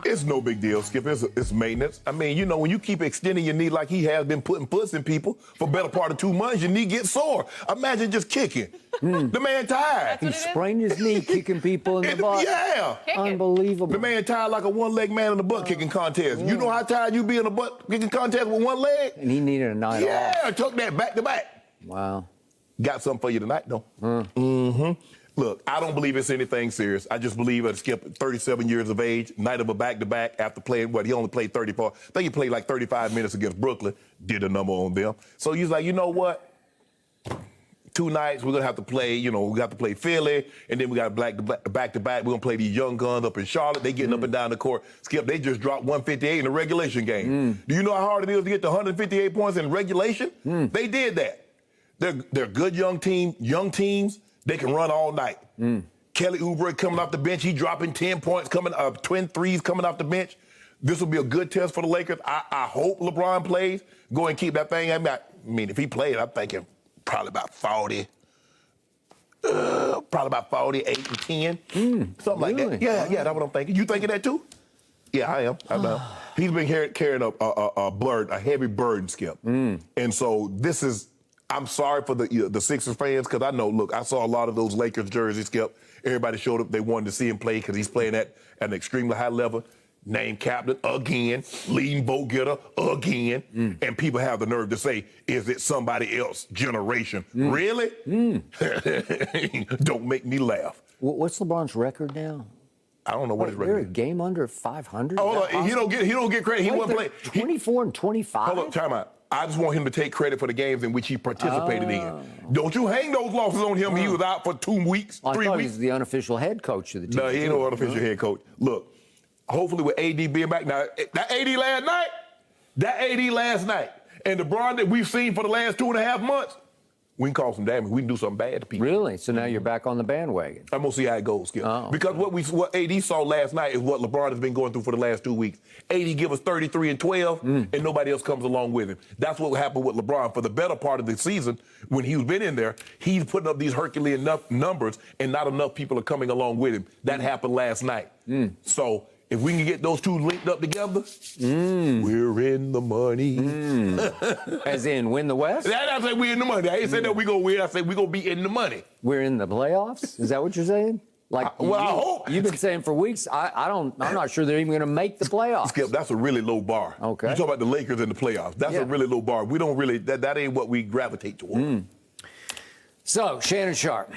It's no big deal, Skip. It's maintenance. I mean, you know, when you keep extending your knee like he has been putting puts in people for better part of 2 months, your knee gets sore. Imagine just kicking. The man tired. He sprained his knee kicking people in the butt. Yeah. Unbelievable. The man tired like a one-leg man in a butt kicking contest. You know how tired you be in a butt kicking contest with one leg? And he needed a night off. Yeah, took that back to back. Wow. Got something for you tonight, though. Look, I don't believe it's anything serious. I just believe that Skip, 37 years of age, night of a back-to-back after playing, he only played 34. I think he played like 35 minutes against Brooklyn, did a number on them. So he's like, you know what? 2 nights, we're going to have to play, we got to play Philly, and then we got back-to-back. We're going to play these young guns up in Charlotte. They getting up and down the court. Skip, they just dropped 158 in the regulation game. Do you know how hard it is to get to 158 points in regulation? They did that. They're good young teams. They can run all night. Kelly Oubre coming off the bench. He dropping 10 points, twin threes coming off the bench. This will be a good test for the Lakers. I hope LeBron plays. Go and keep that thing. I mean, if he played, I'm thinking probably about 40. Probably about 48 and 10. Something like that. Yeah, that's what I'm thinking. You thinking that too? Yeah, I am. I know. He's been carrying a heavy burden, Skip. And so this is, I'm sorry for the Sixers fans, because I know, look, I saw a lot of those Lakers jerseys, Skip. Everybody showed up. They wanted to see him play because he's playing at an extremely high level. Named captain again, leading vote getter again. And people have the nerve to say, is it somebody else generation? Really? Don't make me laugh. What's LeBron's record now? I don't know what his record They're a is. game under 500? Oh, he don't get credit. He wasn't playing. 24 and 25? Hold up, time out. I just want him to take credit for the games in which he participated in. Don't you hang those losses on him. He was out for 2 weeks, 3 weeks. I thought he was the unofficial head coach of the team. No, he ain't no unofficial head coach. Look, hopefully with AD being back. Now, that AD last night, and the Bron that we've seen for the last 2.5 months, we can cause some damage. We can do something bad to people. Really? So now you're back on the bandwagon. I'm going to see how it goes, Skip. Because what AD saw last night is what LeBron has been going through for the last 2 weeks. AD give us 33 and 12, and nobody else comes along with him. That's what happened with LeBron. For the better part of the season, when he's been in there, he's putting up these Herculean numbers, and not enough people are coming along with him. That happened last night. So if we can get those two linked up together, we're in the money. As in win the West? I say we're in the money. I ain't saying that we're going to win. I say we're going to be in the money. We're in the playoffs? Is that what you're saying? Like, I hope. You've been saying for weeks, I'm not sure they're even going to make the playoffs. Skip, that's a really low bar. Okay. You talk about the Lakers in the playoffs. That's a really low bar. We don't really, that ain't what we gravitate toward. So, Shannon Sharpe.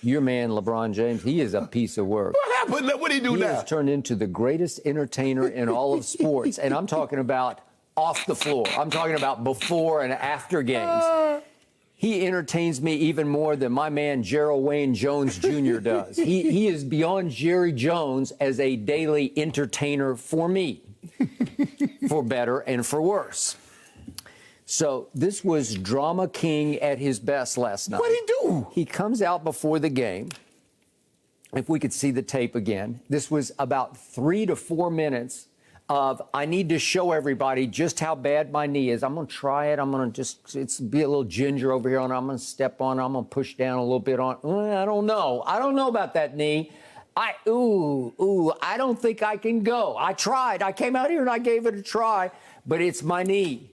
Your man, LeBron James, he is a piece of work. What happened? What did he do now? He has turned into the greatest entertainer in all of sports. And I'm talking about off the floor. I'm talking about before and after games. He entertains me even more than my man Gerald Wayne Jones Jr. does. He is beyond Jerry Jones as a daily entertainer for me, for better and for worse. So this was Drama King at his best last night. What'd he do? He comes out before the game. If we could see the tape again, this was about 3 to 4 minutes of, I need to show everybody just how bad my knee is. I'm going to try it. I'm going to just be a little ginger over here, and I'm going to step on. I'm going to push down a little bit on. I don't know. I don't know about that knee. I don't think I can go. I tried. I came out here and I gave it a try, but it's my knee.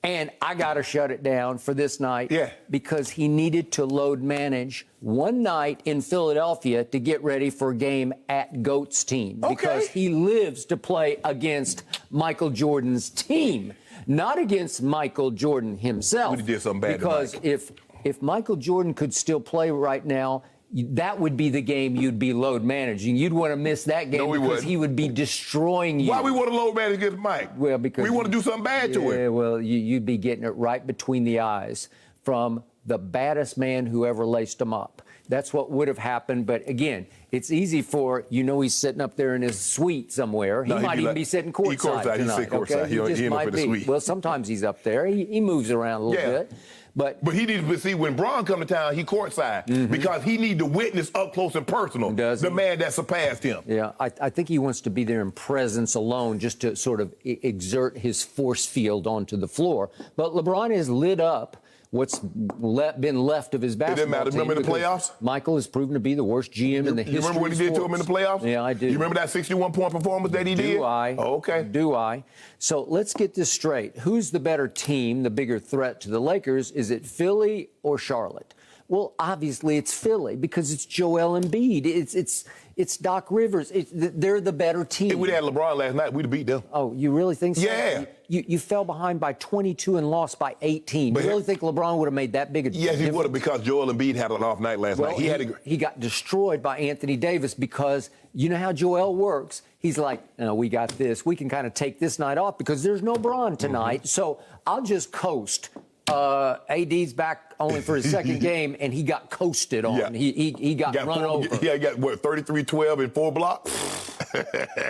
And I got to shut it down for this night because he needed to load manage one night in Philadelphia to get ready for a game at GOAT's team because he lives to play against Michael Jordan's team, not against Michael Jordan himself. He did something bad because if Michael Jordan could still play right now, that would be the game you'd be load managing. You'd want to miss that game because he would be destroying you. Why we want to load manage against Mike? Well, because we want to do something bad to him. Yeah, well, you'd be getting it right between the eyes from the baddest man who ever laced him up. That's what would have happened. But again, it's easy for, he's sitting up there in his suite somewhere. He might even be sitting courtside. He's sitting courtside. He just might be. Well, sometimes he's up there. He moves around a little bit. But he needs to see when Bron come to town, he courtside because he need to witness up close and personal the man that surpassed him. Yeah, I think he wants to be there in presence alone just to sort of exert his force field onto the floor. But LeBron is lit up what's been left of his basketball didn't matter. team. Remember the because playoffs? Michael has proven to be the worst GM in the history of sports. You remember what he did to him in the playoffs? Yeah, I do. You remember that 61-point performance that he did? Do I? Oh, okay. Do I? So let's get this straight. Who's the better team, the bigger threat to the Lakers? Is it Philly or Charlotte? Well, obviously it's Philly because it's Joel Embiid. It's Doc Rivers. They're the better team. If we'd had LeBron last night, we'd have beat them. Oh, you really think so? Yeah. You fell behind by 22 and lost by 18. But you really think LeBron would have made that big a difference? Yes, he would have, because Joel Embiid had an off night last night. He got destroyed by Anthony Davis because you know how Joel works. He's like, no, we got this. We can kind of take this night off because there's no Bron tonight. So I'll just coast. AD's back only for his second game, and he got coasted on. Yeah. He got run over. Yeah, he got, what, 33-12 in 4 blocks?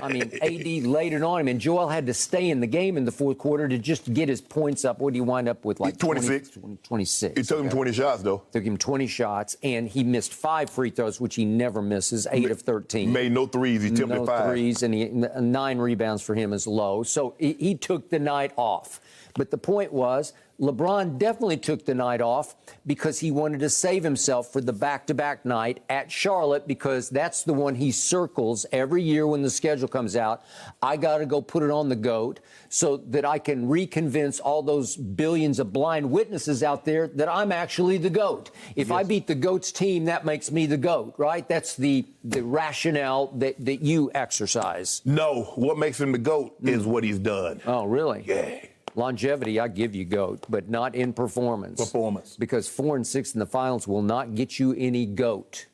I mean, AD laid it on him, and Joel had to stay in the game in the fourth quarter to just get his points up. What did he wind up with, like 26? 26. It took him 20 shots, though. Took him 20 shots, and he missed 5 free throws, which he never misses, 8 of 13. Made no threes. He attempted no 5. threes, and 9 rebounds for him is low. So he took the night off. But the point was, LeBron definitely took the night off because he wanted to save himself for the back-to-back night at Charlotte, because that's the one he circles every year when the schedule comes out. I got to go put it on the GOAT so that I can reconvince all those billions of blind witnesses out there that I'm actually the GOAT. If I beat the GOAT's team, that makes me the GOAT, right? That's the rationale that you exercise. No, what makes him the GOAT is what he's done. Oh, really? Yeah. Longevity, I give you GOAT, but not in performance. Because 4 and 6 in the finals will not get you any GOAT.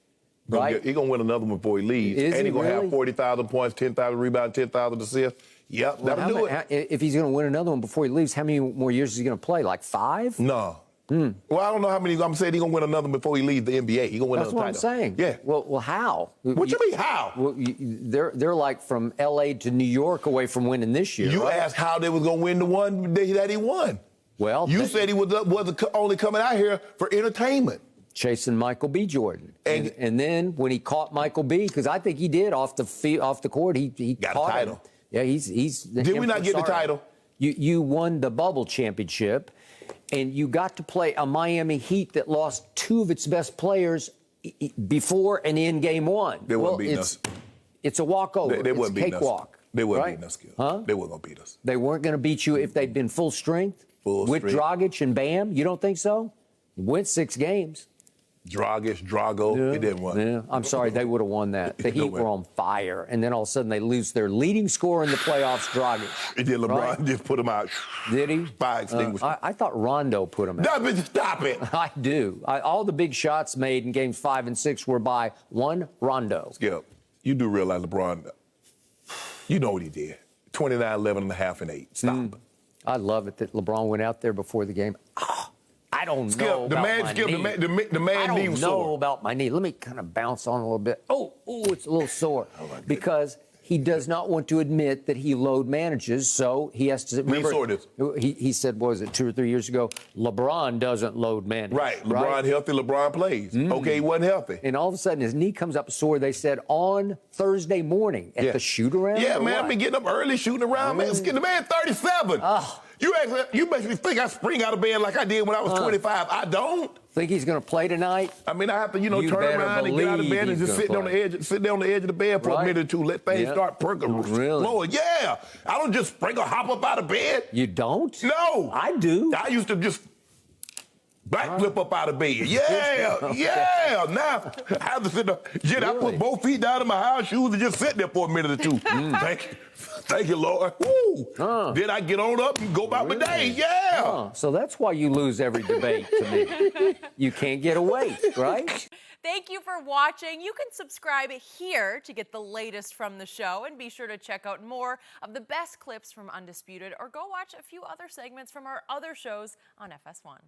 Right? He's going to win another one before he leaves. And he's going to have 40,000 points, 10,000 rebounds, 10,000 assists. Yep, that'll do it. If he's going to win another one before he leaves, how many more years is he going to play? Like 5? No. Well, I don't know how many. I'm saying he's going to win another one before he leaves the NBA. He's going to win That's another what title. I'm saying. Yeah. Well, how? What you mean, how? Well, they're like from L.A. to New York away from winning this year. You right? asked how they was going to win the one that he won. Well, you said he wasn't only coming out here for entertainment. Chasing Michael B. Jordan. And then when he caught Michael B., because I think he did off the court, he got caught a title. Him. Yeah, he's the Did we not get the title? You won the bubble championship, and you got to play a Miami Heat that lost 2 of its best players before and in game 1. They wouldn't beat us. It's a walkover. They wouldn't beat us. Cakewalk. They wouldn't right? beat us, Skip. Huh? They weren't going to beat us. They weren't going to beat you if they'd been full strength? With Dragic and Bam? You don't think so? Went 6 games. Drago, it didn't win. Yeah, I'm sorry, they would have won that. The Heat were on fire, and then all of a sudden they lose their leading scorer in the playoffs, Dragic. It did. LeBron just put him out. Did he? Fire extinguisher. I thought Rondo put him out. Stop it. I do. All the big shots made in games 5 and 6 were by one Rondo. Skip, you do realize LeBron, you know what he did. 29, 11 and a half, and 8. Stop. I love it that LeBron went out there before the game. I don't know about my knee. The man knee was sore. I don't know about my knee. Let me kind of bounce on a little bit. Oh, it's a little sore. Because he does not want to admit that he load manages, so he has to. Remember, he said, what was it, 2 or 3 years ago? LeBron doesn't load manage. Right. LeBron healthy, LeBron plays. Okay, he wasn't healthy. And all of a sudden, his knee comes up sore, they said, on Thursday morning at the shoot-around? Yeah, man, I've been getting up early shooting around, man. The man 37. You basically think I spring out of bed like I did when I was 25. I don't. Think he's going to play tonight? I mean, I have to, turn around and get out of bed and just sit there on the edge of the bed for a minute or two. Let things start percolating. Really? Yeah. I don't just hop up out of bed. You don't? No. I do. I used to just backflip up out of bed. Yeah, yeah. Now I have to sit there. I put both feet down in my house shoes and just sit there for a minute or two. Thank you, Lord. Woo. Then I get on up and go about my day. Yeah. So that's why you lose every debate to me. You can't get away, right? Thank you for watching. You can subscribe here to get the latest from the show, and be sure to check out more of the best clips from Undisputed, or go watch a few other segments from our other shows on FS1.